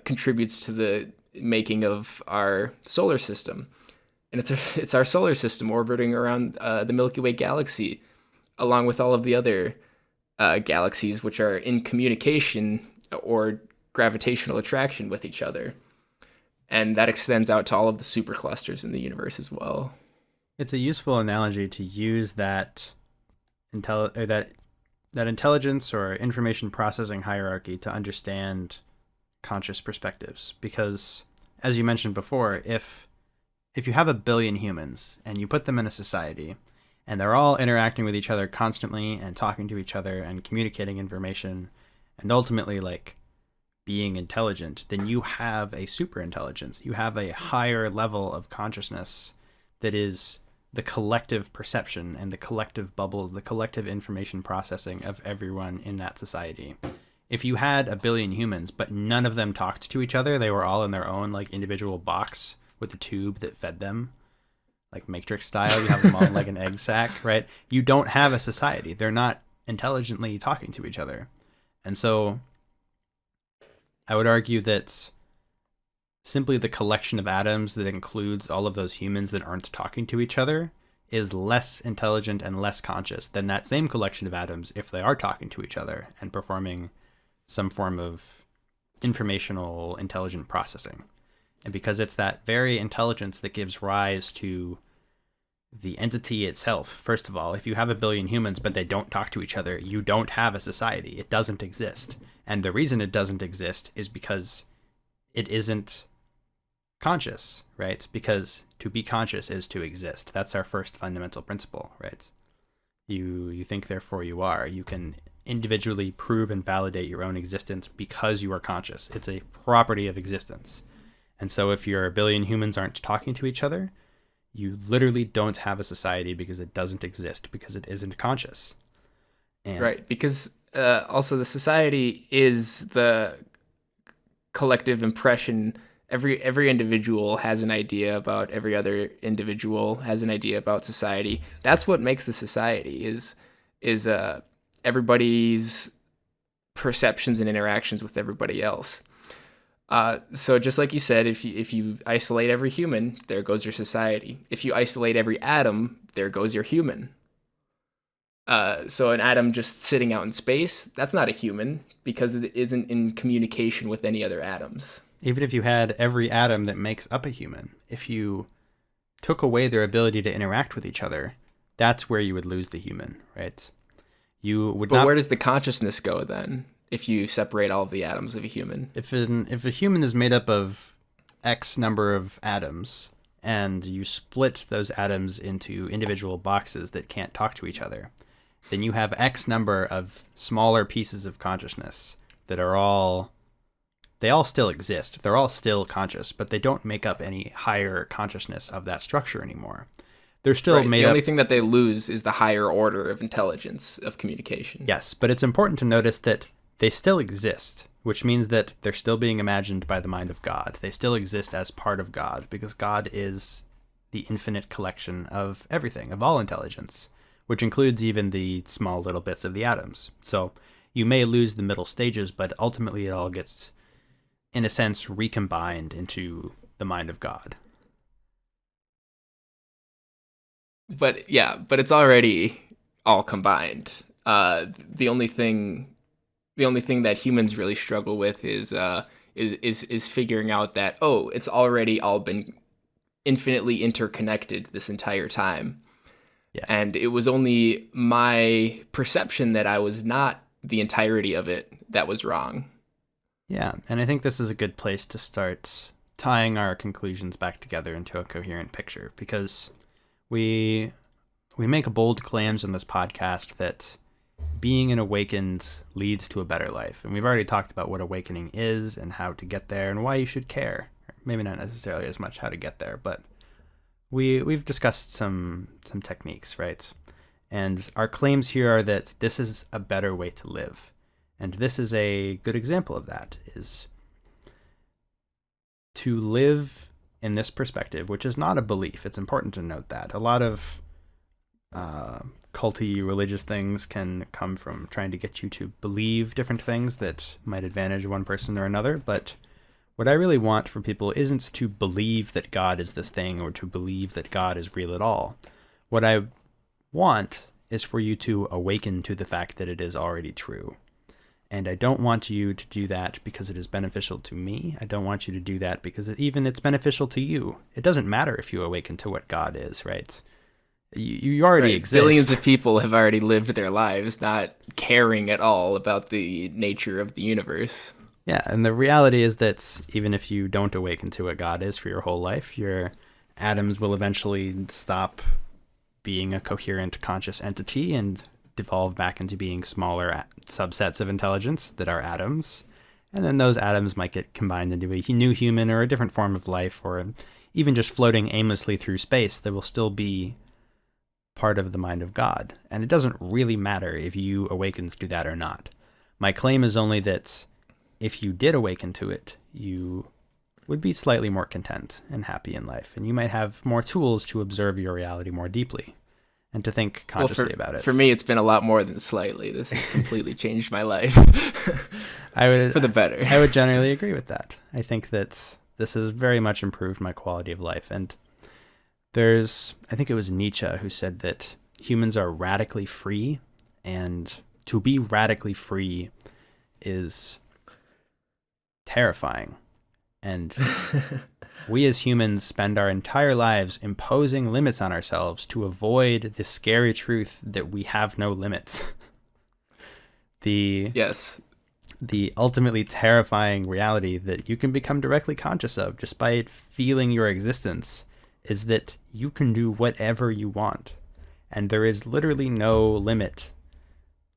contributes to the making of our solar system. And it's our solar system orbiting around the Milky Way galaxy, along with all of the other galaxies, which are in communication or gravitational attraction with each other. And that extends out to all of the superclusters in the universe as well. It's a useful analogy to use that intelligence or information processing hierarchy to understand conscious perspectives. Because, as you mentioned before, if you have a billion humans and you put them in a society and they're all interacting with each other constantly and talking to each other and communicating information and ultimately like being intelligent, then you have a super intelligence. You have a higher level of consciousness that is the collective perception and the collective bubbles, the collective information processing of everyone in that society. If you had a billion humans, but none of them talked to each other, they were all in their own like individual box with a tube that fed them, like Matrix style, you have them all in like an egg sack, right? You don't have a society. They're not intelligently talking to each other. And so I would argue that simply the collection of atoms that includes all of those humans that aren't talking to each other is less intelligent and less conscious than that same collection of atoms if they are talking to each other and performing some form of informational intelligent processing. And because it's that very intelligence that gives rise to the entity itself. First of all, if you have a billion humans but they don't talk to each other, you don't have a society. It doesn't exist. And the reason it doesn't exist is because it isn't conscious, right? Because to be conscious is to exist. That's our first fundamental principle, right? You think, therefore you are. You can individually prove and validate your own existence because you are conscious. It's a property of existence. And so if your billion humans aren't talking to each other, you literally don't have a society because it doesn't exist, because it isn't conscious. And right, because also the society is the collective impression. Every individual has an idea about every other individual, has an idea about society. That's what makes the society, is everybody's perceptions and interactions with everybody else. So just like you said, if you isolate every human, there goes your society. If you isolate every atom, there goes your human. So an atom just sitting out in space, that's not a human because it isn't in communication with any other atoms. Even if you had every atom that makes up a human, if you took away their ability to interact with each other, that's where you would lose the human, right? You would But not. where does the consciousness go then if you separate all of the atoms of a human? If a human is made up of X number of atoms, and you split those atoms into individual boxes that can't talk to each other, then you have X number of smaller pieces of consciousness that are they all still exist. They're all still conscious, but they don't make up any higher consciousness of that structure anymore. They're still Right. made The up. only thing that they lose is the higher order of intelligence of communication. Yes, but it's important to notice that they still exist, which means that they're still being imagined by the mind of God. They still exist as part of God, because God is the infinite collection of everything, of all intelligence, which includes even the small little bits of the atoms. So you may lose the middle stages, but ultimately it all gets, in a sense, recombined into the mind of God. But yeah, but it's already all combined. The only thing that humans really struggle with is figuring out that, oh, it's already all been infinitely interconnected this entire time. Yeah. And it was only my perception that I was not the entirety of it that was wrong. Yeah, and I think this is a good place to start tying our conclusions back together into a coherent picture, because we make bold claims on this podcast that being an awakened leads to a better life. And we've already talked about what awakening is and how to get there and why you should care. Maybe not necessarily as much how to get there, but we've discussed some techniques, right? And our claims here are that this is a better way to live. And this is a good example of that, is to live in this perspective, which is not a belief. It's important to note that. A lot of culty religious things can come from trying to get you to believe different things that might advantage one person or another. But what I really want for people isn't to believe that God is this thing or to believe that God is real at all. What I want is for you to awaken to the fact that it is already true. And I don't want you to do that because it is beneficial to me. I don't want you to do that because it's beneficial to you. It doesn't matter if you awaken to what God is, right? You already exist. Billions of people have already lived their lives not caring at all about the nature of the universe. Yeah, and the reality is that even if you don't awaken to what God is for your whole life, your atoms will eventually stop being a coherent conscious entity and devolve back into being smaller subsets of intelligence that are atoms. And then those atoms might get combined into a new human or a different form of life, or even just floating aimlessly through space. They will still be part of the mind of God. And it doesn't really matter if you awaken to that or not. My claim is only that if you did awaken to it, you would be slightly more content and happy in life. And you might have more tools to observe your reality more deeply and to think consciously about it. For me, it's been a lot more than slightly. This has completely changed my life. I would, for the better. I would generally agree with that. I think that this has very much improved my quality of life. And I think it was Nietzsche who said that humans are radically free, and to be radically free is terrifying. And we as humans spend our entire lives imposing limits on ourselves to avoid the scary truth that we have no limits. Yes. The ultimately terrifying reality that you can become directly conscious of just by feeling your existence is that you can do whatever you want. And there is literally no limit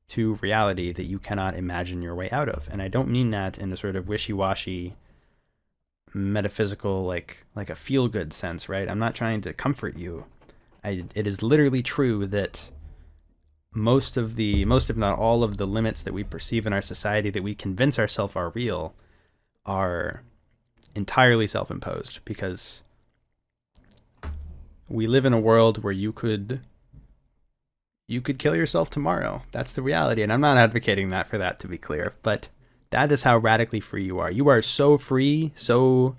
to reality that you cannot imagine your way out of. And I don't mean that in a sort of wishy-washy metaphysical, like a feel-good sense, right? I'm not trying to comfort you. It is literally true that most if not all of the limits that we perceive in our society that we convince ourselves are real are entirely self-imposed, because we live in a world where you could kill yourself tomorrow. That's the reality. And I'm not advocating that, for that to be clear, but that is how radically free you are. You are so free, so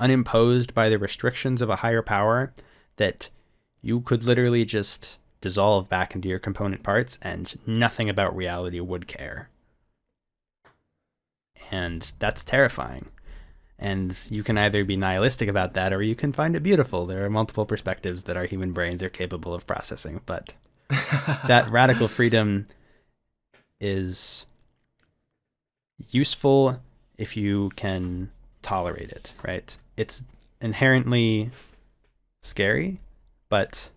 unimposed by the restrictions of a higher power, that you could literally just dissolve back into your component parts, and nothing about reality would care. And that's terrifying. And you can either be nihilistic about that, or you can find it beautiful. There are multiple perspectives that our human brains are capable of processing. But that radical freedom is useful if you can tolerate it, right? It's inherently scary, but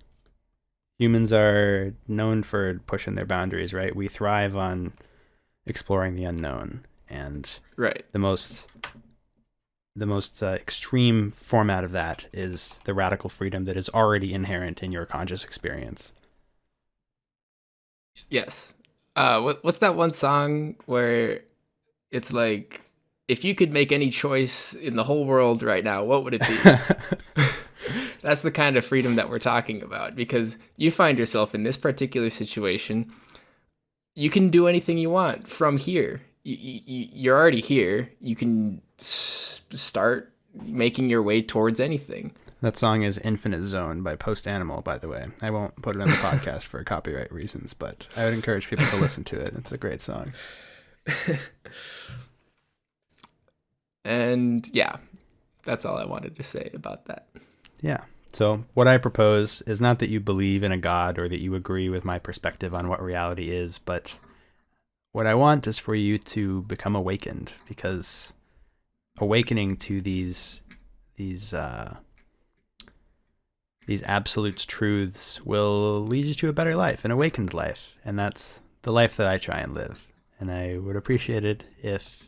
humans are known for pushing their boundaries, right? We thrive on exploring the unknown, and Right. the most extreme format of that is the radical freedom that is already inherent in your conscious experience. Yes. What's that one song where it's like, if you could make any choice in the whole world right now, what would it be? That's the kind of freedom that we're talking about, because you find yourself in this particular situation. You can do anything you want from here. You're already here. You can start making your way towards anything. That song is Infinite Zone by Post Animal, by the way. I won't put it on the podcast for copyright reasons, but I would encourage people to listen to it. It's a great song. And yeah, that's all I wanted to say about that. Yeah. So what I propose is not that you believe in a God or that you agree with my perspective on what reality is, but what I want is for you to become awakened, because awakening to these absolute truths will lead you to a better life, an awakened life. And that's the life that I try and live. And I would appreciate it if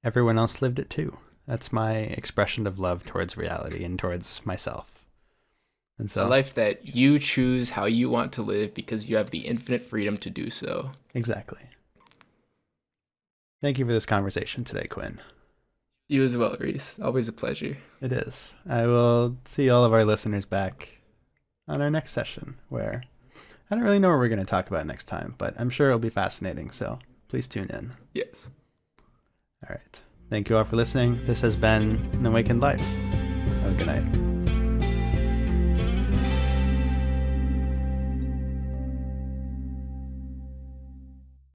everyone else lived it too. That's my expression of love towards reality and towards myself. And so, a life that you choose how you want to live because you have the infinite freedom to do so. Exactly. Thank you for this conversation today, Quinn. You as well, Reese. Always a pleasure. It is. I will see all of our listeners back on our next session, where I don't really know what we're going to talk about next time, but I'm sure it'll be fascinating, so please tune in. Yes. All right. Thank you all for listening. This has been An Awakened Life. Have a good night.